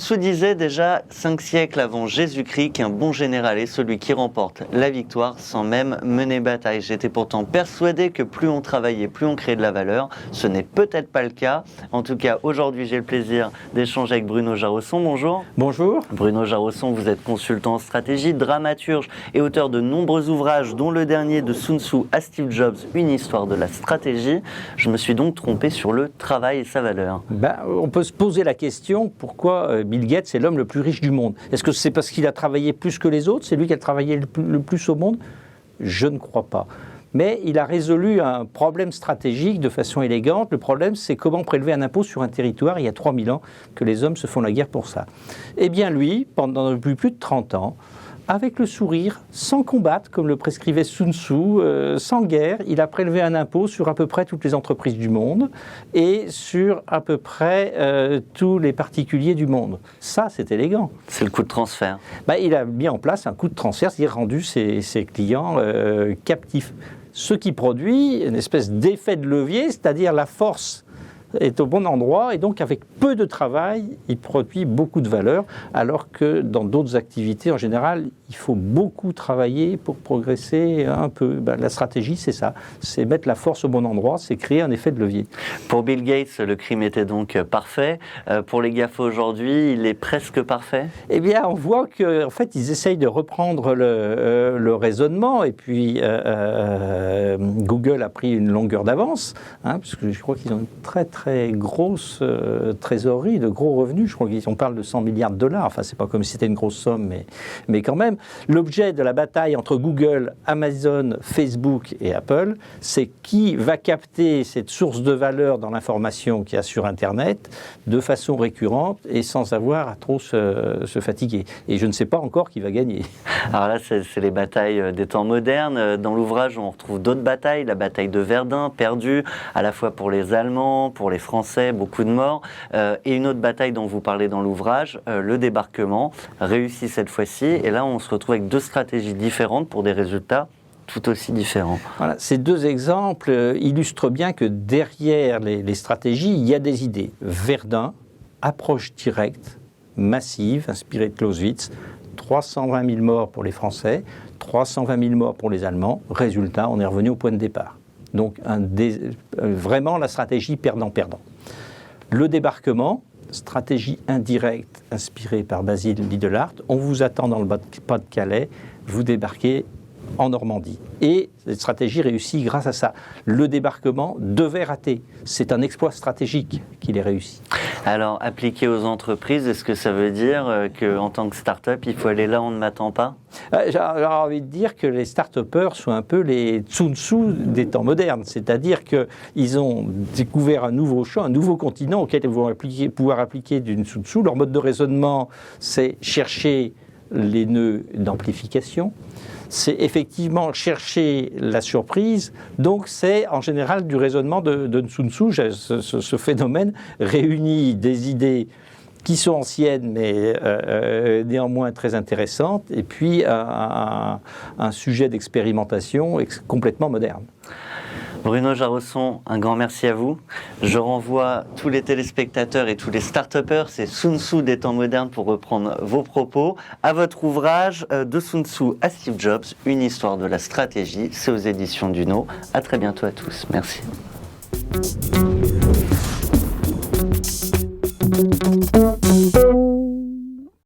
Tzu disait déjà 5 siècles avant Jésus-Christ qu'un bon général est celui qui remporte la victoire sans même mener bataille. J'étais pourtant persuadé que plus on travaillait, plus on créait de la valeur. Ce n'est peut-être pas le cas. En tout cas, aujourd'hui, j'ai le plaisir d'échanger avec Bruno Jarosson. Bonjour. Bonjour. Bruno Jarosson, vous êtes consultant en stratégie, dramaturge et auteur de nombreux ouvrages, dont le dernier de Sun Tzu à Steve Jobs, une histoire de la stratégie. Je me suis donc trompé sur le travail et sa valeur. On peut se poser la question, pourquoi Bill Gates est l'homme le plus riche du monde? Est-ce que c'est parce qu'il a travaillé plus que les autres? C'est lui qui a travaillé le plus au monde? Je ne crois pas. Mais il a résolu un problème stratégique de façon élégante. Le problème, c'est comment prélever un impôt sur un territoire. Il y a 3000 ans que les hommes se font la guerre pour ça. Eh bien lui, depuis plus de 30 ans, avec le sourire, sans combattre, comme le prescrivait Sun Tzu, sans guerre, il a prélevé un impôt sur à peu près toutes les entreprises du monde et sur à peu près tous les particuliers du monde. Ça, c'est élégant. C'est le coût de transfert. Il a mis en place un coût de transfert, c'est-à-dire rendu ses clients captifs. Ce qui produit une espèce d'effet de levier, c'est-à-dire la force est au bon endroit et donc avec peu de travail, il produit beaucoup de valeur, alors que dans d'autres activités, en général, il faut beaucoup travailler pour progresser un peu. La stratégie, c'est ça, c'est mettre la force au bon endroit, c'est créer un effet de levier. Pour Bill Gates, le crime était donc parfait. Pour les GAFA aujourd'hui, il est presque parfait. Eh bien, on voit qu'en fait, ils essayent de reprendre le raisonnement et puis Google a pris une longueur d'avance, parce que je crois qu'ils ont une très grosse trésorerie, de gros revenus. Je crois qu'on parle de 100 milliards de dollars. Enfin, c'est pas comme si c'était une grosse somme, mais quand même. L'objet de la bataille entre Google, Amazon, Facebook et Apple, c'est qui va capter cette source de valeur dans l'information qu'il y a sur Internet de façon récurrente et sans avoir à trop se fatiguer. Et je ne sais pas encore qui va gagner. Alors là, c'est les batailles des temps modernes. Dans l'ouvrage, on retrouve d'autres batailles. La bataille de Verdun, perdue, à la fois pour les Allemands, pour les Français, beaucoup de morts. Et une autre bataille dont vous parlez dans l'ouvrage, le débarquement, réussi cette fois-ci. Et là, on se retrouve avec deux stratégies différentes pour des résultats tout aussi différents. Voilà, ces deux exemples illustrent bien que derrière les stratégies, il y a des idées. Verdun, approche directe, massive, inspirée de Clausewitz, 320 000 morts pour les Français, 320 000 morts pour les Allemands. Résultat, on est revenu au point de départ. Donc, vraiment la stratégie perdant-perdant. Le débarquement, stratégie indirecte inspirée par Basil Lidelhardt. On vous attend dans le Pas-de-Calais, vous débarquez en Normandie. Et cette stratégie réussit grâce à ça. Le débarquement devait rater. C'est un exploit stratégique qu'il ait réussi. Alors, appliqué aux entreprises, est-ce que ça veut dire qu'en tant que start-up, il faut aller là où on ne m'attend pas? J'ai envie de dire que les start-upers sont un peu les Sun Tzu des temps modernes. C'est-à-dire qu'ils ont découvert un nouveau champ, un nouveau continent auquel ils vont pouvoir appliquer du Sun Tzu. Leur mode de raisonnement, c'est chercher les nœuds d'amplification. C'est effectivement chercher la surprise, donc c'est en général du raisonnement de Sun Tzu. Ce phénomène réunit des idées qui sont anciennes mais néanmoins très intéressantes, et puis un sujet d'expérimentation complètement moderne. Bruno Jarosson, un grand merci à vous. Je renvoie tous les téléspectateurs et tous les start-upers, c'est Sun Tzu des temps modernes pour reprendre vos propos, à votre ouvrage de Sun Tzu à Steve Jobs, une histoire de la stratégie. C'est aux éditions Duno. À très bientôt à tous. Merci.